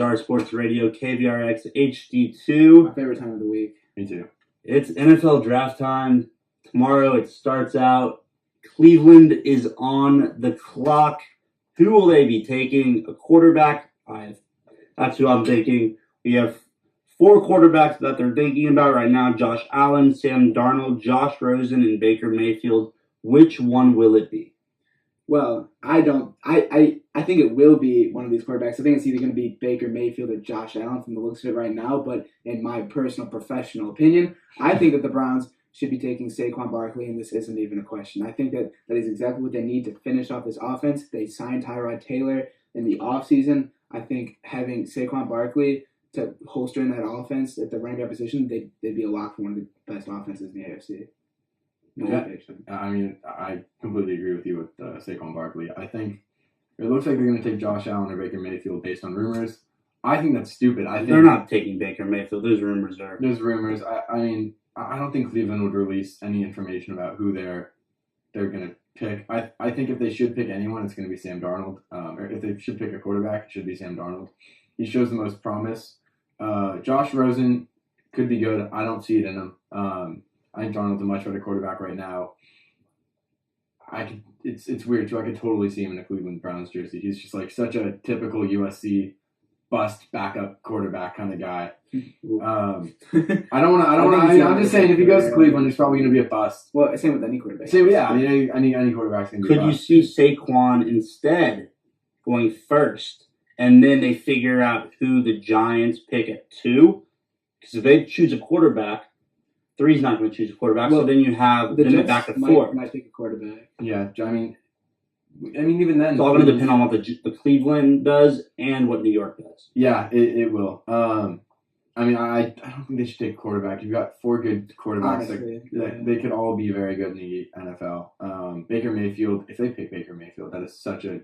Bazar Sports Radio, KVRX HD2. My favorite time of the week. Me too. It's NFL draft time. Tomorrow it starts out. Cleveland is on the clock. Who will they be taking? A quarterback? That's who I'm thinking. We have 4 quarterbacks that they're thinking about right now. Josh Allen, Sam Darnold, Josh Rosen, and Baker Mayfield. Which one will it be? Well, I think it will be one of these quarterbacks. I think it's either going to be Baker Mayfield or Josh Allen from the looks of it right now. But in my personal professional opinion, I think that the Browns should be taking Saquon Barkley, and this isn't even a question. I think that is exactly what they need to finish off this offense. They signed Tyrod Taylor in the offseason. I think having Saquon Barkley to holster in that offense at the running back position, they'd be a lock for one of the best offenses in the AFC. I mean, I completely agree with you with Saquon Barkley. I think it looks like they're going to take Josh Allen or Baker Mayfield based on rumors. I think that's stupid. They're not taking Baker Mayfield. There's rumors there. There's rumors. I mean, I don't think Cleveland would release any information about who they're going to pick. I think if they should pick anyone, it's going to be Sam Darnold. Or if they should pick a quarterback, it should be Sam Darnold. He shows the most promise. Josh Rosen could be good. I don't see it in him. I think Darnold's a much better quarterback right now. It's weird too. I could totally see him in a Cleveland Browns jersey. He's just like such a typical USC bust backup quarterback kind of guy. I'm just saying if he goes to Cleveland, he's probably going to be a bust. Well, same with any quarterback. I mean, any quarterback's going to be a bust. Could you see Saquon instead going first, and then they figure out who the Giants pick at 2? Because if they choose a quarterback, 3's not going to choose a quarterback, so then you have them back to 4. Might pick a quarterback. Yeah, I mean, even then, it's all going to depend on what the Cleveland does and what New York does. Yeah, it will. I mean, I don't think they should take a quarterback. You've got 4 good quarterbacks. Honestly, they could all be very good in the NFL. Baker Mayfield, if they pick Baker Mayfield, that is such a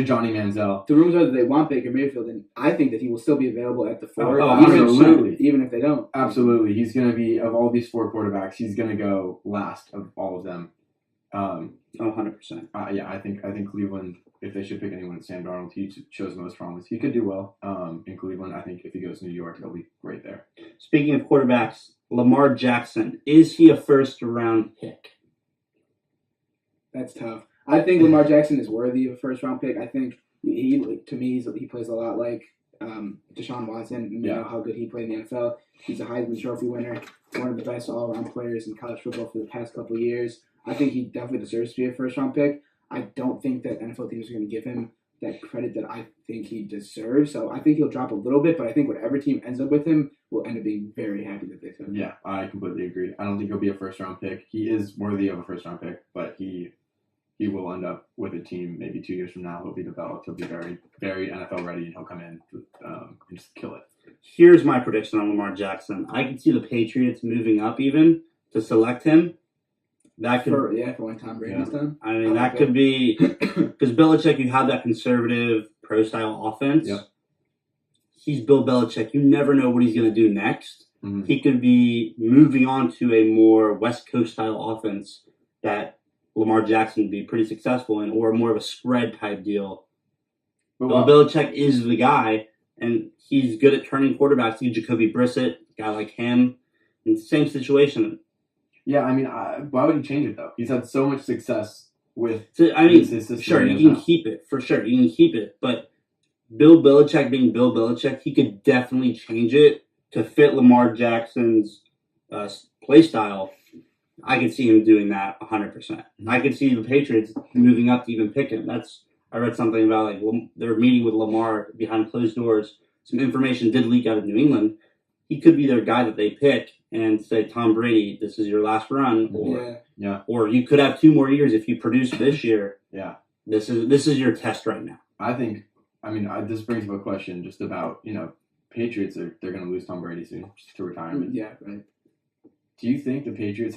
Johnny Manziel. The rumors are that they want Baker Mayfield, and I think that he will still be available at the 4. Absolutely. Even if they don't. Absolutely. He's going to be, of all these 4 quarterbacks, he's going to go last of all of them. 100%. Yeah, I think Cleveland, if they should pick anyone, it's Sam Darnold. He shows the most promise. He could do well in Cleveland. I think if he goes to New York, he'll be great there. Speaking of quarterbacks, Lamar Jackson, is he a first-round pick? That's tough. I think Lamar Jackson is worthy of a first-round pick. I think he plays a lot like Deshaun Watson. You know how good he played in the NFL. He's a Heisman Trophy winner, one of the best all-around players in college football for the past couple of years. I think he definitely deserves to be a first-round pick. I don't think that NFL teams are going to give him that credit that I think he deserves. So I think he'll drop a little bit, but I think whatever team ends up with him will end up being very happy that they took him. Yeah, I completely agree. I don't think he'll be a first-round pick. He is worthy of a first-round pick, but he will end up with a team maybe 2 years from now. He'll be developed. He'll be very, very NFL ready, and he'll come in and just kill it. Here's my prediction on Lamar Jackson. I can see the Patriots moving up even to select him. That could, for when Tom Brady's done. I mean, that could be because Belichick, you have that conservative pro-style offense. Yep. He's Bill Belichick. You never know what he's going to do next. Mm-hmm. He could be moving on to a more West Coast style offense that Lamar Jackson would be pretty successful in, or more of a spread type deal. Bill Belichick is the guy, and he's good at turning quarterbacks. See Jacoby Brissett, a guy like him, in the same situation. Yeah, I mean, why would he change it, though? He's had so much success with his system. Sure, you can keep it. For sure, you can keep it. But Bill Belichick being Bill Belichick, he could definitely change it to fit Lamar Jackson's play style. I could see him doing that 100%. I could see the Patriots moving up to even pick him. I read something about they're meeting with Lamar behind closed doors. Some information did leak out of New England. He could be their guy that they pick and say, Tom Brady, this is your last run, or you could have 2 more years if you produce this year. Yeah, this is your test right now. This brings up a question just about Patriots. They're going to lose Tom Brady soon to retirement. Yeah, right. Do you think the Patriots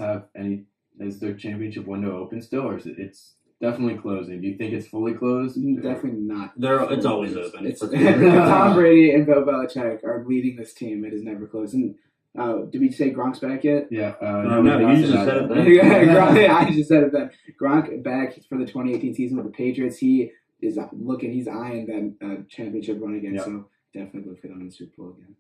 is their championship window open still, or is it's definitely closing? Do you think it's fully closed? Definitely not. It's always open. Tom Brady and Bill Belichick are leading this team. It is never closed. And did we say Gronk's back yet? Yeah. No, you just said it then. I just said it then. Gronk back for the 2018 season with the Patriots. He's eyeing that championship run again. Yep. So definitely good for them in the Super Bowl again.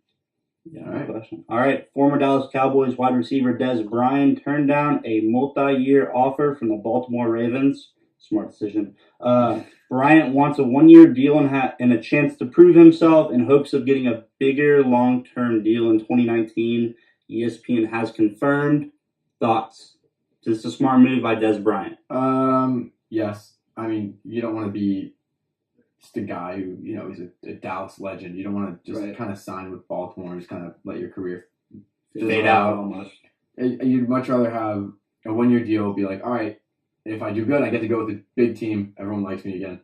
Yeah, all right. All right. Former Dallas Cowboys wide receiver Dez Bryant turned down a multi-year offer from the Baltimore Ravens. Smart decision. Bryant wants a one-year deal and a chance to prove himself in hopes of getting a bigger long-term deal in 2019. ESPN has confirmed. Thoughts? Is this a smart move by Dez Bryant? Yes. I mean, you don't want to be just a guy who, he's a Dallas legend. You don't want to just kind of sign with Baltimore and just kind of let your career fade out almost. You'd much rather have a one-year deal, be like, all right, if I do good, I get to go with a big team. Everyone likes me again.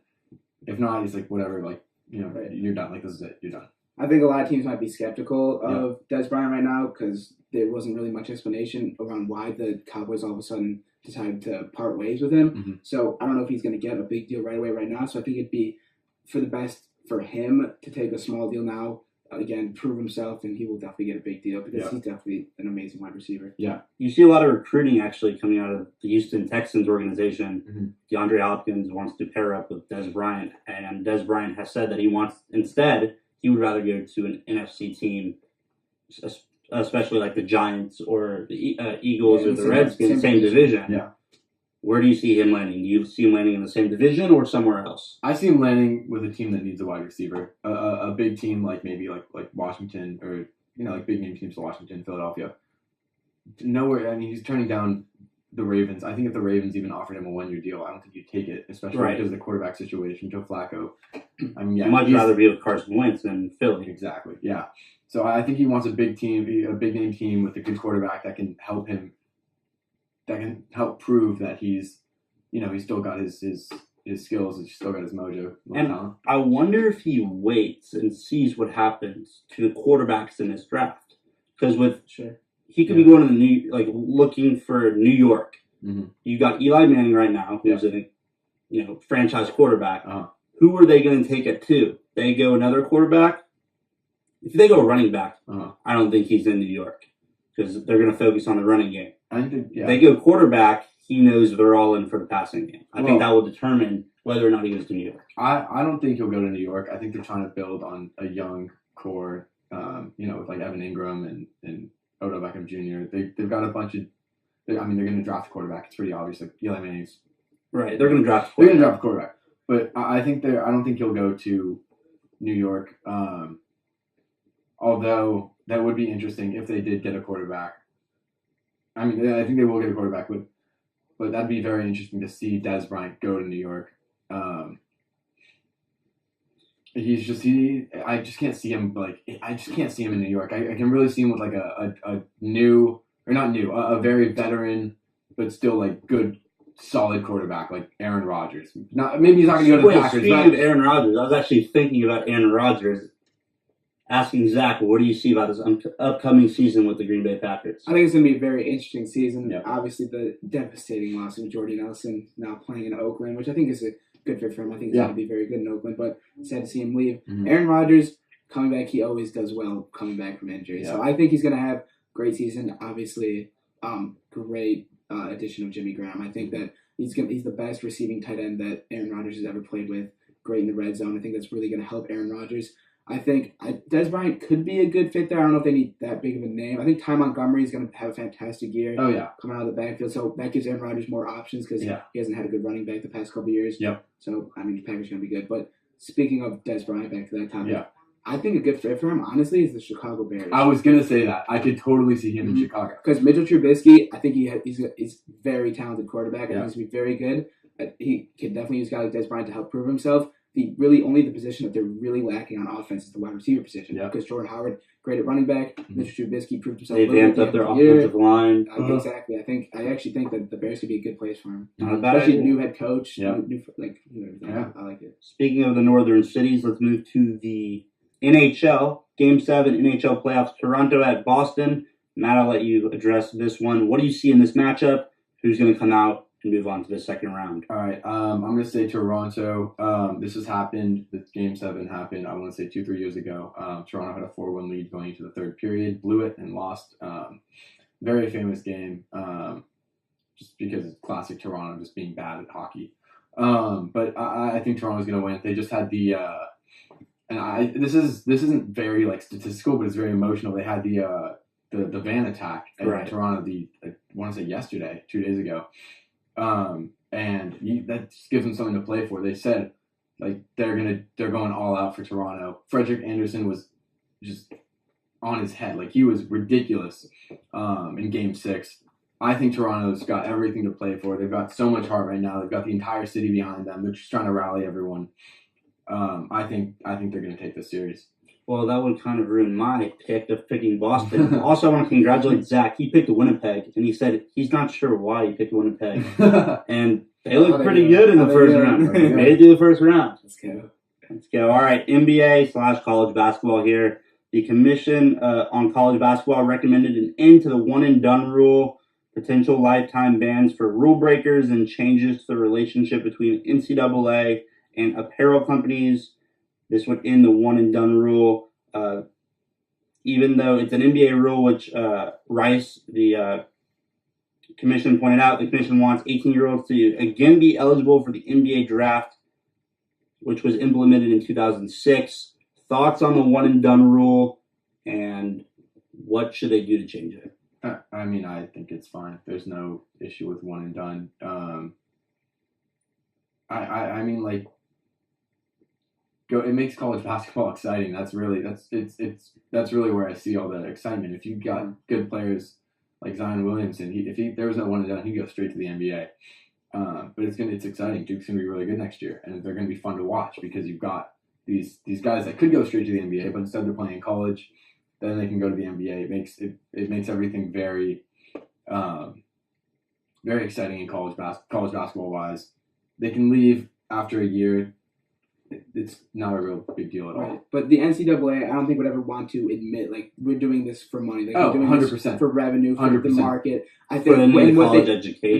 If not, it's like, whatever, like, you're done. Like, this is it. You're done. I think a lot of teams might be skeptical of Dez Bryant right now because there wasn't really much explanation around why the Cowboys all of a sudden decided to part ways with him. Mm-hmm. So I don't know if he's going to get a big deal right away right now. So I think it'd be for the best for him to take a small deal now, again, prove himself, and he will definitely get a big deal because he's definitely an amazing wide receiver. Yeah. You see a lot of recruiting actually coming out of the Houston Texans organization. Mm-hmm. DeAndre Hopkins wants to pair up with Dez Bryant, and Dez Bryant has said that he would rather go to an NFC team, especially like the Giants or the Eagles or the Redskins, same division. Yeah. Where do you see him landing? Do you see him landing in the same division or somewhere else? I see him landing with a team that needs a wide receiver. A big team like maybe like Washington or, like big name teams like Washington, Philadelphia. Nowhere, I mean, he's turning down the Ravens. I think if the Ravens even offered him a one-year deal, I don't think he'd take it, especially because of the quarterback situation. Joe Flacco. I mean, I'd much rather be with Carson Wentz than Philly. Exactly, yeah. So I think he wants a big team, a big name team with a good quarterback that can help him, that can help prove that he's still got his skills, he's still got his mojo. And I wonder if he waits and sees what happens to the quarterbacks in this draft. Because he could be going to looking for New York. Mm-hmm. You got Eli Manning right now, who's a franchise quarterback. Uh-huh. Who are they going to take at 2? They go another quarterback. If they go running back, I don't think he's in New York because they're going to focus on the running game. If they go quarterback, he knows they're all in for the passing game. I think that will determine whether or not he goes to New York. I don't think he'll go to New York. I think they're trying to build on a young core, with like Evan Ingram and Odell Beckham Jr. They've got a bunch of. They're going to draft a quarterback. It's pretty obvious. Like Eli Manning's. Right, they're going to draft. They're going to draft a quarterback, but I don't think he'll go to New York. Although that would be interesting if they did get a quarterback. I mean, I think they will get a quarterback, but that'd be very interesting to see Dez Bryant go to New York. I just can't see him in New York. I can really see him with like a very veteran, but still like good, solid quarterback like Aaron Rodgers. Maybe he's not going to go to the Packers. Speaking of Aaron Rodgers, I was actually thinking about Aaron Rodgers. Asking Zach, what do you see about his upcoming season with the Green Bay Packers? I think it's going to be a very interesting season. Yep. Obviously, the devastating loss of Jordy Nelson now playing in Oakland, which I think is a good fit for him. I think he's going to be very good in Oakland, but sad to see him leave. Mm-hmm. Aaron Rodgers, coming back, he always does well coming back from injury. Yeah. So I think he's going to have a great season. Obviously, great addition of Jimmy Graham. I think that he's the best receiving tight end that Aaron Rodgers has ever played with. Great in the red zone. I think that's really going to help Aaron Rodgers. I think Dez Bryant could be a good fit there. I don't know if they need that big of a name. I think Ty Montgomery is going to have a fantastic year. Oh, yeah. Coming out of the backfield. So that gives Aaron Rodgers more options because he hasn't had a good running back the past couple of years. Yep. So, I mean, the Packers are going to be good. But speaking of Dez Bryant, back to that topic, I think a good fit for him, honestly, is the Chicago Bears. I was going to say that. I could totally see him in Chicago. Because Mitchell Trubisky, I think he's a very talented quarterback. I think he's going to be very good. He can definitely use a guy like Dez Bryant to help prove himself. The position that they're really lacking on offense is the wide receiver position. Because Jordan Howard, great at running back. Mitchell Trubisky proved himself. They vamped up their offensive line. Exactly. I actually think that the Bears could be a good place for him. Especially new head coach. Yeah. I like it. Speaking of the northern cities, let's move to the NHL. Game 7 NHL playoffs. Toronto at Boston. Matt, I'll let you address this one. What do you see in this matchup? Who's going to come out and move on to the second round? All right. I'm going to say Toronto. This has happened. This Game 7 happened, I want to say 2-3 years ago. Toronto had a 4-1 lead going into the third period, blew it, and lost. Very famous game, just because it's classic Toronto just being bad at hockey. But I think Toronto's going to win. They just had the and this isn't very like statistical, but it's very emotional. They had the van attack in Toronto. I want to say yesterday, 2 days ago, and that just gives them something to play for. They said like they're going all out for Toronto. Frederick Anderson was just on his head, like he was ridiculous in Game 6. I think Toronto's got everything to play for. They've got so much heart right now. They've got the entire city behind them. They're just trying to rally everyone. I think they're going to take this series. Well, that would kind of ruin my pick of picking Boston. Also, I want to congratulate Zach. He picked Winnipeg, and he said he's not sure why he picked Winnipeg. And they look pretty good in the first round. They made it through the first round. Let's go. All right, NBA/college basketball here. The Commission on College Basketball recommended an end to the one-and-done rule, potential lifetime bans for rule breakers, and changes to the relationship between NCAA and apparel companies. This would end the one-and-done rule, even though it's an NBA rule, which Rice, the commission, pointed out. The commission wants 18-year-olds to again be eligible for the NBA draft, which was implemented in 2006. Thoughts on the one-and-done rule, and what should they do to change it? I mean, I think it's fine. There's no issue with one and done. I mean, like, it makes college basketball exciting. That's really where I see all the excitement. If you've got good players like Zion Williamson, if there was no one and done, he'd go straight to the NBA. But it's exciting. Duke's gonna be really good next year, and they're gonna be fun to watch because you've got these guys that could go straight to the NBA, but instead they're playing in college, then they can go to the NBA. It makes everything very very exciting in college basketball wise. They can leave after a year. It's not a real big deal at all. Right. But the NCAA, I don't think would ever want to admit, like, we're doing this for money. Like, we're doing 100%. This for revenue, for 100%. the market. I think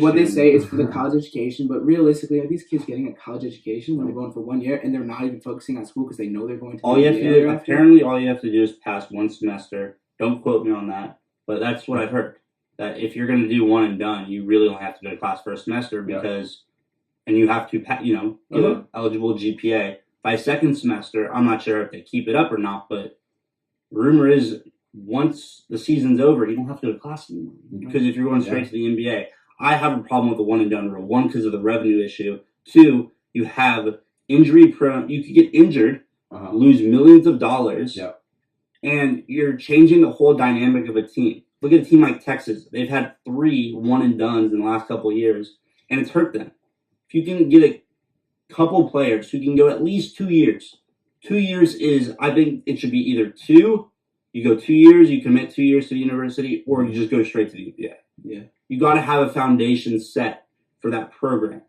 what they say is for the college education, but realistically, are these kids getting a college education when they're going for 1 year and they're not even focusing on school because they know they're going to all you have to do, apparently all you have to do is pass one semester. Don't quote me on that, but that's what I've heard. That if you're going to do one and done, you really only have to go to class for a semester because, and you have to, get an eligible GPA. By second semester, I'm not sure if they keep it up or not, but rumor is once the season's over, you don't have to go to class anymore. Because if you're going straight to the NBA, I have a problem with the one and done rule. One, because of the revenue issue. Two, you have injury prone. You could get injured, lose millions of dollars, and you're changing the whole dynamic of a team. Look at a team like Texas. They've had 3 one and dones in the last couple of years, and it's hurt them. If you can get a couple players who can go at least 2 years. 2 years is, I think it should be either 2, you go 2 years, you commit 2 years to the university, or you just go straight to the NBA. Yeah. You got to have a foundation set for that program.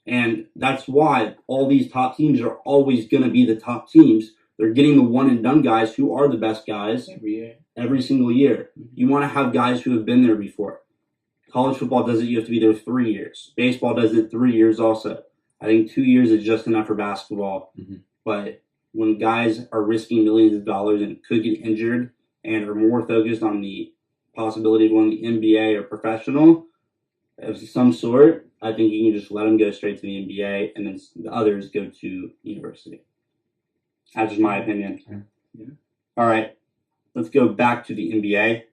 And that's why all these top teams are always going to be the top teams. They're getting the one and done guys who are the best guys every single year. You want to have guys who have been there before. College football does it, you have to be there 3 years. Baseball does it 3 years also. I think 2 years is just enough for basketball. But when guys are risking millions of dollars and could get injured and are more focused on the possibility of going to the NBA or professional of some sort, I think you can just let them go straight to the NBA and then the others go to university. That's just my opinion. All right, let's go back to the NBA.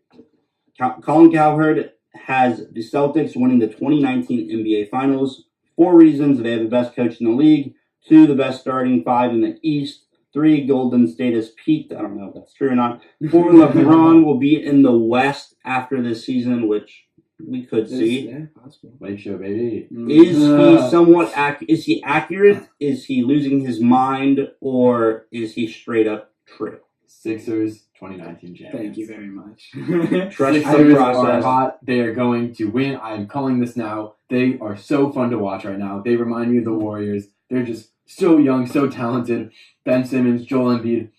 Colin Cowherd has the Celtics winning the 2019 NBA Finals. 4 reasons: they have the best coach in the league. 2, the best starting 5 in the East. 3, Golden State has peaked. I don't know if that's true or not. 4, LeBron will be in the West after this season, which we could see. Yeah, possible. Lake Show, baby. Is he somewhat is he accurate? Is he losing his mind, or is he straight up true? Sixers 2019 champions. Thank you very much. Trust the process. Are hot. They are going to win. I am calling this now. They are so fun to watch right now. They remind me of the Warriors. They're just so young, so talented. Ben Simmons, Joel Embiid.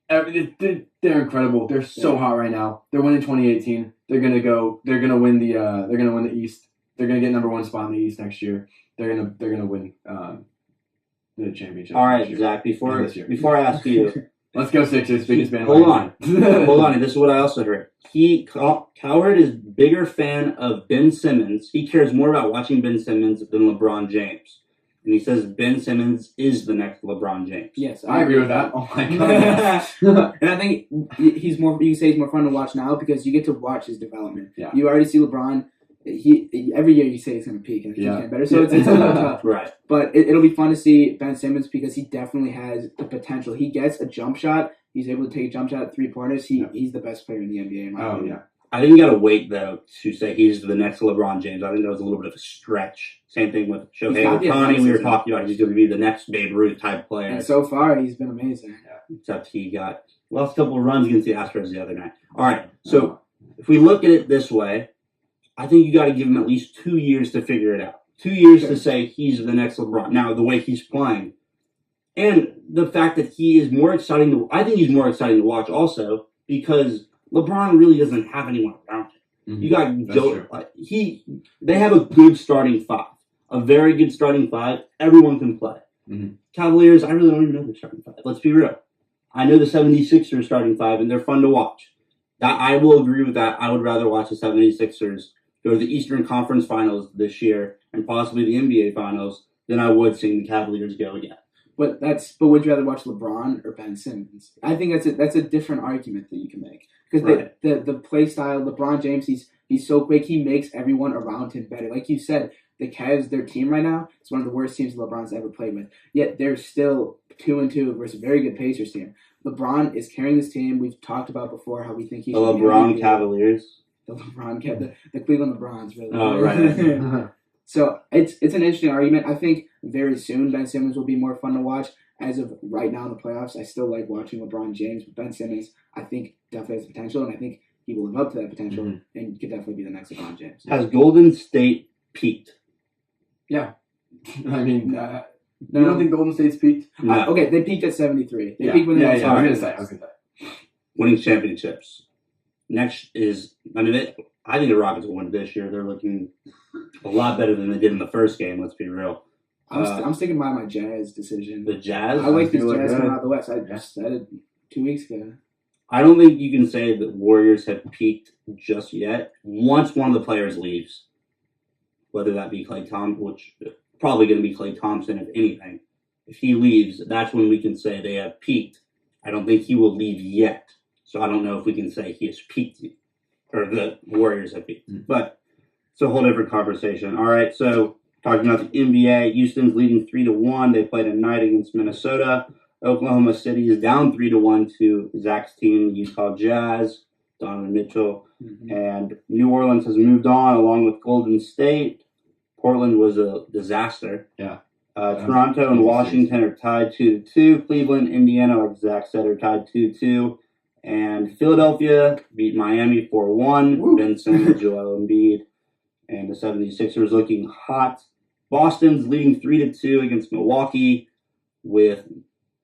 They're incredible. They're so hot right now. They're winning 2018. They're gonna win the East. They're gonna get number 1 spot in the East next year. They're gonna win the championship. All right, Zach. Before I ask you. Let's go Sixers, biggest band. Hold on. This is what I also heard. Cowherd is bigger fan of Ben Simmons. He cares more about watching Ben Simmons than LeBron James. and he says Ben Simmons is the next LeBron James. Yes, I agree with that. Oh my god. And I think he's more. You can say he's more fun to watch now because you get to watch his development. Yeah. You already see LeBron. He every year you say he's going to peak and keep getting better. So it's a little tough. Right. But it'll be fun to see Ben Simmons because he definitely has the potential. He gets a jump shot. He's able to take a jump shot at 3-pointers. He's the best player in the NBA. In my opinion. I think you got to wait, though, to say he's the next LeBron James. I think that was a little bit of a stretch. Same thing with Shohei Ohtani. We were talking about he's going to be the next Babe Ruth type player. And so far, he's been amazing. Yeah. Except he got lost a couple of runs against the Astros the other night. All right, so if we look at it this way, I think you got to give him at least 2 years to figure it out. 2 years to say he's the next LeBron. Now, the way he's playing, and the fact that he is more exciting I think he's more exciting to watch also because LeBron really doesn't have anyone around him. You got Joe. They have a good starting five, a very good starting five. Everyone can play. Cavaliers, I really don't even know their starting five. Let's be real. I know the 76ers starting five, and they're fun to watch. I will agree with that. I would rather watch the 76ers go to the Eastern Conference Finals this year and possibly the NBA Finals than I would seeing the Cavaliers go again. But would you rather watch LeBron or Ben Simmons? I think that's a different argument that you can make because the play style, LeBron James, he's so quick. He makes everyone around him better. Like you said, the Cavs, their team right now, is one of the worst teams LeBron's ever played with. Yet they're still 2-2 versus a very good Pacers team. LeBron is carrying this team. We've talked about before how we think he's the LeBron Cavaliers. The Cleveland LeBrons, really. Oh, right. So it's an interesting argument. I think very soon Ben Simmons will be more fun to watch. As of right now in the playoffs, I still like watching LeBron James, but Ben Simmons, I think definitely has potential, and I think he will live up to that potential and could definitely be the next LeBron James. Has Golden State peaked? Yeah. I mean, you don't think Golden State's peaked? No. Okay, they peaked at 73. They peaked when they were I was going to say. Winning championships. Next is, I think the Rockets will win this year. They're looking a lot better than they did in the first game, let's be real. I'm sticking by my Jazz decision. The Jazz? I like these Jazz coming out of the West. I just said it 2 weeks ago. I don't think you can say that Warriors have peaked just yet. Once one of the players leaves, whether that be Klay Thompson, which is probably going to be Klay Thompson, if anything. If he leaves, that's when we can say they have peaked. I don't think he will leave yet. So I don't know if we can say he has peaked or the Warriors have peaked. But it's a whole different conversation. All right, so talking about the NBA, Houston's leading 3-1. They played tonight against Minnesota. Oklahoma City is down 3-1 to Zach's team, the Utah Jazz, Donovan Mitchell. And New Orleans has moved on along with Golden State. Portland was a disaster. Yeah. Toronto and Washington are tied 2-2. Cleveland, Indiana, like Zach said, are tied 2-2. And Philadelphia beat Miami 4-1. Ben Simmons, Joel Embiid. And the 76ers looking hot. Boston's leading 3-2 against Milwaukee with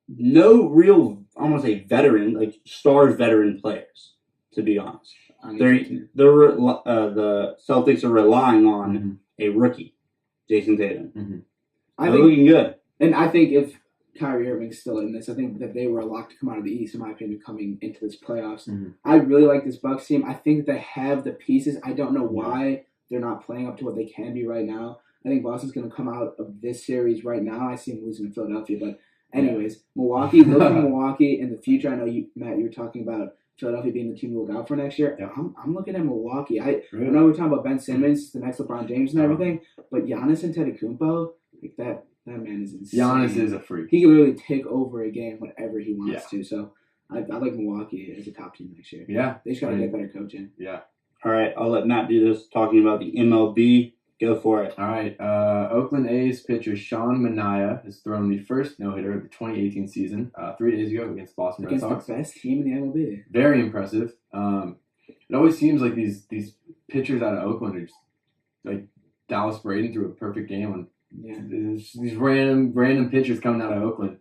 no real, I want to say veteran, like star veteran players, to be honest. The Celtics are relying on a rookie, Jason Tatum. They're looking good. And I think if Kyrie Irving's still in this, I think that they were a lock to come out of the East, in my opinion, coming into this playoffs. I really like this Bucks team. I think that they have the pieces. I don't know why they're not playing up to what they can be right now. I think Boston's going to come out of this series right now. I see them losing to Philadelphia. But anyways, Milwaukee, look at Milwaukee in the future. I know, Matt, you were talking about Philadelphia being the team to look out for next year. Yeah. I'm looking at Milwaukee. I know we're talking about Ben Simmons, the next LeBron James and everything, but Giannis Antetokounmpo, like that man is insane. Giannis is a freak. He can literally take over a game whenever he wants to. So I like Milwaukee as a top team next year. Yeah. They just got to get better coaching. Yeah. All right, I'll let Matt do this, talking about the MLB. Go for it. All right. Oakland A's pitcher Sean Manaea has thrown the first no-hitter of the 2018 season 3 days ago against Boston Red Sox. The best team in the MLB. Very impressive. It always seems like these pitchers out of Oakland are just like Dallas Braden threw a perfect game on these random pitchers coming out of Oakland.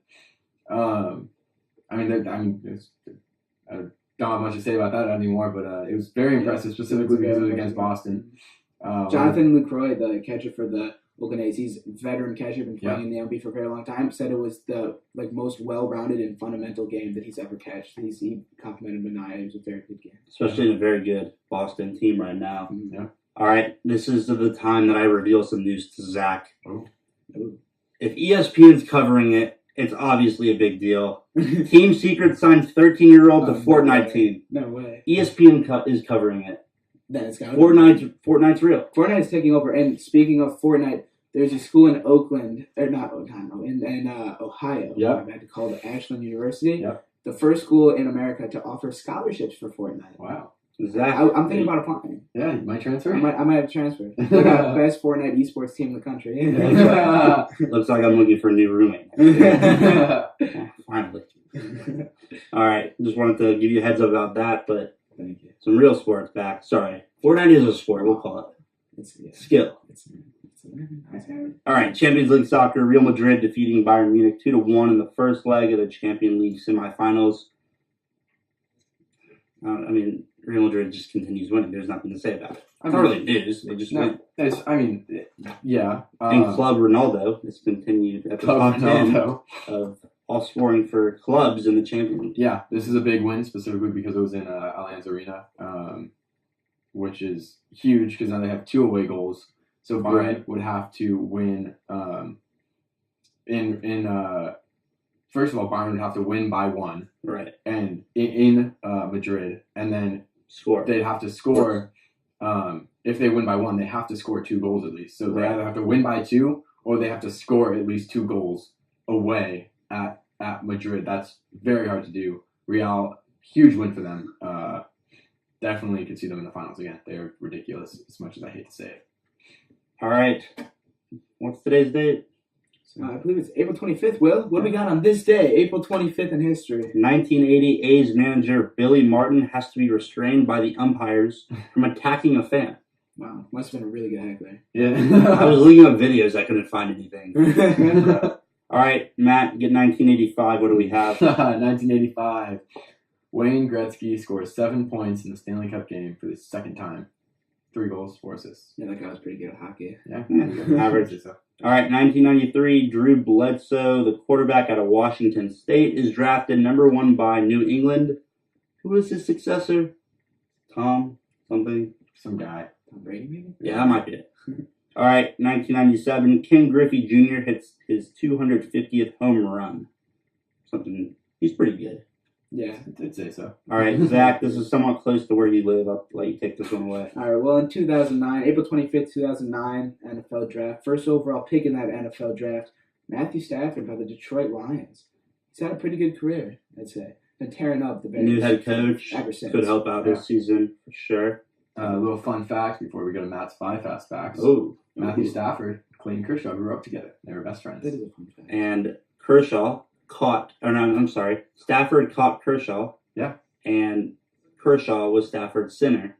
I don't have much to say about that anymore, but it was very impressive, specifically because it was against Boston. Jonathan Lucroy, the catcher for the Oakland A's, he's a veteran catcher, been playing in the MLB for a very long time, said it was the most well-rounded and fundamental game that he's ever catched. He complimented Manaea. It was a very good game. Especially in a very good Boston team right now. Yeah. All right, this is the time that I reveal some news to Zach. If ESPN's covering it, it's obviously a big deal. Team Secret signs 13-year-old to Fortnite team. No way. ESPN is covering it. Then it's got Fortnite's real. Fortnite's taking over. And speaking of Fortnite, there's a school in Oakland, or not Ohio, in Ohio. Yeah. I had to call it Ashland University. Yep. The first school in America to offer scholarships for Fortnite. Wow. Exactly. I'm thinking about applying. Yeah, you might transfer. I might have transferred. They got the best Fortnite esports team in the country. Looks like I'm looking for a new roommate. Finally. All right. Just wanted to give you a heads up about that, but Thank you. some real sports back. Sorry. Fortnite is a sport. We'll call it. Skill. All right. Champions League soccer. Real Madrid defeating Bayern Munich 2-1 in the first leg of the Champions League semifinals. I mean, Real Madrid just continues winning. There's nothing to say about it. It's not really news. They just win. Yeah. And Club Ronaldo has continued at the top 10 of all scoring for clubs in the Champions League. Yeah, this is a big win specifically because it was in Allianz Arena, which is huge because now they have 2 away goals. So Bayern would have to win. First of all, Bayern would have to win by 1, right? And in Madrid, and then score. They'd have to score. If they win by 1, they have to score 2 goals at least. So they either have to win by 2 or they have to score at least 2 goals away at Madrid. That's very hard to do. Real, huge win for them. Definitely could see them in the finals again. They're ridiculous, as much as I hate to say it. All right. What's today's date? I believe it's April 25th, Will. What do we got on this day, April 25th in history? 1980 A's manager Billy Martin has to be restrained by the umpires from attacking a fan. Wow, must have been a really good heckler. Yeah. I was looking up videos. I couldn't find anything. All right, Matt, get 1985. What do we have? 1985. Wayne Gretzky scores 7 points in the Stanley Cup game for the second time. 3 goals, 4 assists. Yeah, that guy was pretty good at hockey. Yeah, average. All right, 1993, Drew Bledsoe, the quarterback out of Washington State, is drafted number 1 by New England. Who is his successor? Tom something? Some guy. Tom Brady, maybe? Yeah, that might be it. All right, 1997, Ken Griffey Jr. hits his 250th home run. Something, he's pretty good. Yeah. I'd say so. All right, Zach, this is somewhat close to where you live. I'll let you take this one away. All right, well, in 2009, April 25th, 2009, NFL draft. First overall pick in that NFL draft, Matthew Stafford by the Detroit Lions. He's had a pretty good career, I'd say. Been tearing up the Bears. New head coach ever since. Could help out this season, for sure. A little fun fact before we go to Matt's 5 fast facts. Oh, Matthew Stafford, Clayton Kershaw grew up together. They were best friends. That is a fun fact. And Stafford caught Kershaw. Yeah. And Kershaw was Stafford's center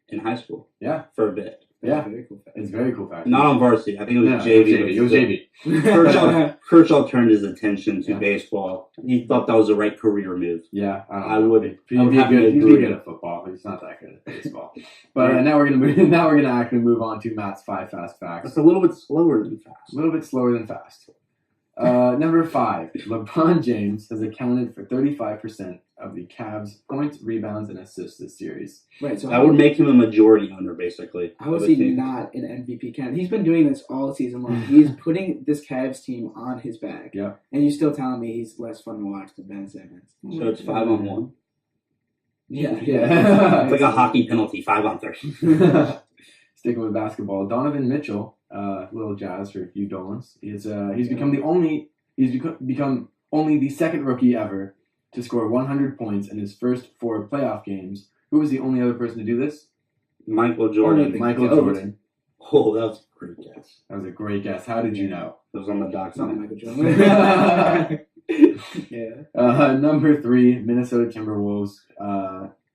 in high school. Yeah. For a bit. Yeah. Very cool fact. It's very cool fact. Not on varsity. I think it was JV. It was JV. Kershaw turned his attention to baseball. He thought that was the right career move. Yeah, I would. He'd be good at football, but he's not that good at baseball. But now we're gonna actually move on to Matt's 5 fast facts. That's a little bit slower than fast. A little bit slower than fast. Number 5. LeBron James has accounted for 35% of the Cavs' points, rebounds, and assists this series. Right, so that would make him a majority owner, basically. How is he not an MVP candidate? He's been doing this all season long. He's putting this Cavs team on his back. Yeah. And you're still telling me he's less fun to watch than Ben Simmons. So it's 5-on-1. Yeah. It's like a hockey penalty, 5-on-3. Sticking with basketball, Donovan Mitchell, little jazz for you Dolans. He's become only the second rookie ever to score 100 points in his first 4 playoff games. Who was the only other person to do this? Michael Jordan. Michael Jordan. Oh, that was a great guess. That was a great guess. How did you know? It was on the doc. It's not Michael Jordan. Yeah. Number 3, Minnesota Timberwolves.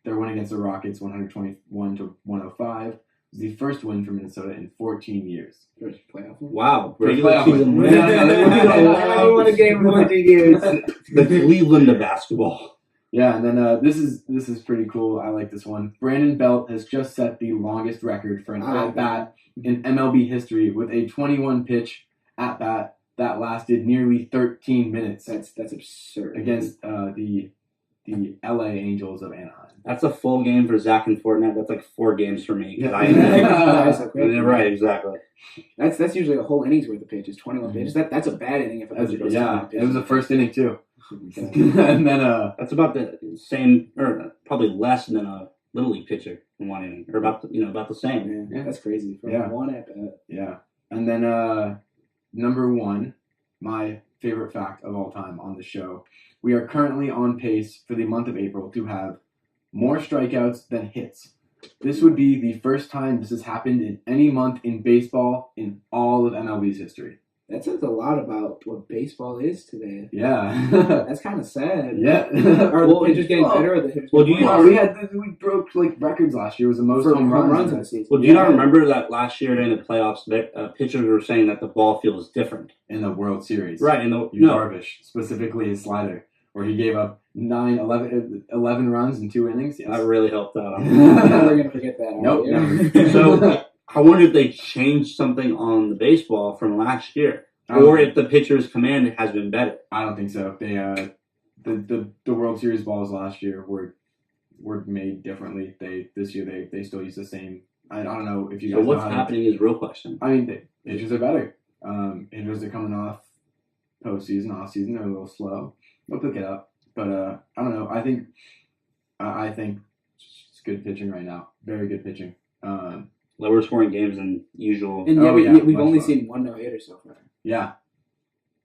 Their win against the Rockets, 121-105. Was the first win for Minnesota in 14 years. First playoff win? Wow. Regular season win. I won a game in 14 years. The Cleveland of basketball. Yeah, and then this is pretty cool. I like this one. Brandon Belt has just set the longest record for an at-bat in MLB history with a 21-pitch at-bat that lasted nearly 13 minutes. That's absurd. Against the the LA Angels of Anaheim. That's a full game for Zach and Fortnite. That's like 4 games for me. Yeah. Right, exactly. That's usually a whole inning's worth of pitches, 21 pitches. That's a bad inning if a pitcher goes 21 pitches. It was the first inning too. And then that's about the same, or probably less than a Little League pitcher in 1 inning, or about the same. Yeah, that's crazy. For one at bat. Yeah, and then number 1, my favorite fact of all time on the show. We are currently on pace for the month of April to have more strikeouts than hits. This would be the first time this has happened in any month in baseball in all of MLB's history. That says a lot about what baseball is today. Yeah. That's kind of sad. Yeah. Are the pitchers getting better or the hitters getting worse? We broke records last year. It was the most home runs in the season. Well, do you not remember that last year during the playoffs, pitchers were saying that the ball feels different? In the World Series. Right. Darvish, specifically his slider, where he gave up 11 runs in 2 innings. Yes. That really helped out. I'm never going to forget that. Nope, never. So I wonder if they changed something on the baseball from last year, or if the pitcher's command has been better. I don't think so. They the World Series balls last year were made differently. This year they still use the same. I don't know if you guys. So what's happening is a real question. I mean, the pitchers are better. Hitters are coming off postseason, off season. They're a little slow. They'll pick it up, but I don't know. I think it's good pitching right now. Very good pitching. Lower scoring games than usual. And we've only seen 1 no-hitter so far. Yeah.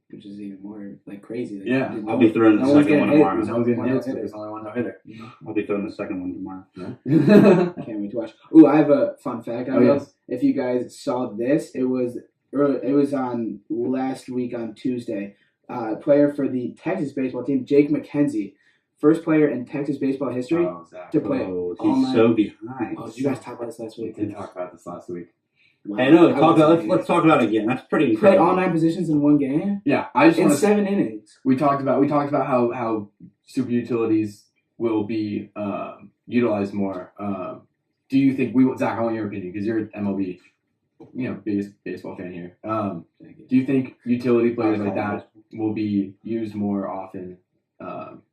Which is even more crazy. I'll be throwing the second one tomorrow. There's only 1 no-hitter. I'll be throwing the second one tomorrow. Yeah. I can't wait to watch. Ooh, I have a fun fact. I don't know if you guys saw this. It was on last week on Tuesday. Player for the Texas baseball team, Jake McKenzie. First player in Texas baseball history to play all he's so behind. Oh, did you guys talk about this last week? We did talk about this last week. Wow. Hey, no, let's talk about it again. That's pretty incredible. Play all 9 positions in 1 game? Yeah. I just in 7 innings. We talked about how super utilities will be utilized more. Do you think Zach, I want your opinion because you're an MLB biggest baseball fan here. Do you think utility players like that will be used more often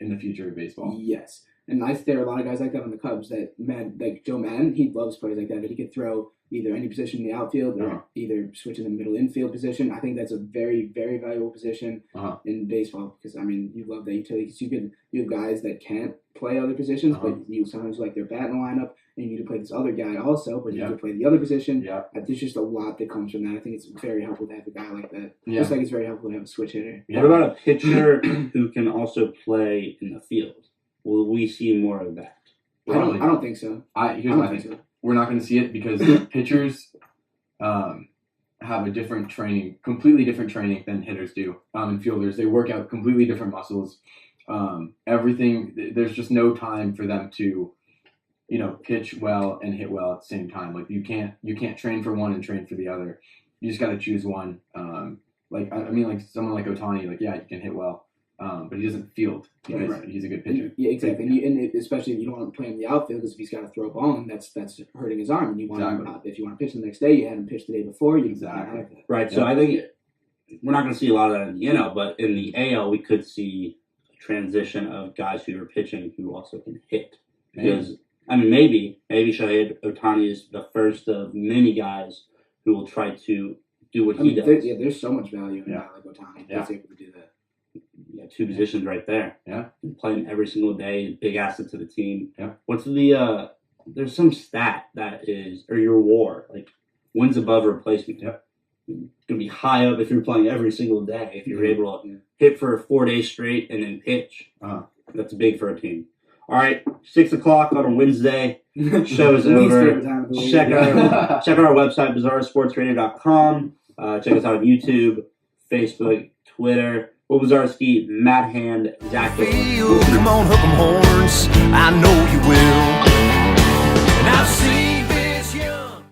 in the future of baseball? Yes. And I think there are a lot of guys like that on the Cubs like Joe Madden, he loves players like that he could throw either any position in the outfield or either switch in the middle infield position. I think that's a very, very valuable position in baseball because, you love that utility because you have guys that can't play other positions, but you sometimes like their bat in the lineup and you need to play this other guy also, but you have to play the other position. Yeah. There's just a lot that comes from that. I think it's very helpful to have a guy like that. Yeah. Just like it's very helpful to have a switch hitter. Yeah. What about a pitcher who can also play in the field? Will we see more of that? I don't think so. Here's my thing. We're not going to see it because pitchers have a different training, completely different training than hitters do. And fielders, they work out completely different muscles. Everything. There's just no time for them to, pitch well and hit well at the same time. Like you can't train for one and train for the other. You just got to choose one. Like someone like Ohtani, he can hit well. But he doesn't field because he's a good pitcher. Yeah, exactly. And especially if you don't want to play in the outfield because if he's got to throw a ball in, that's hurting his arm. And you want if you want to pitch the next day, you had him pitch the day before. You can't have that. Right. So I think we're not going to see a lot of that in the NL, but in the AL, we could see a transition of guys who are pitching who also can hit. Because maybe Shohei Ohtani is the first of many guys who will try to do what he does. There's so much value in a guy like Ohtani. He's able to do that. Yeah, 2 positions right there. Yeah. Playing every single day, big asset to the team. Yeah. What's there's some stat that is, or your WAR, like wins above replacement. Yep. It's going to be high up if you're playing every single day. If you're able to hit for 4 days straight and then pitch. That's big for a team. All right, 6 o'clock on a Wednesday. Show's over. Check our website, BazarSportsRadio.com. Check us out on YouTube, Facebook, Twitter. Bazarski, Matt Hand, Zach. Come on, hook 'em horns. I know you will. And I've seen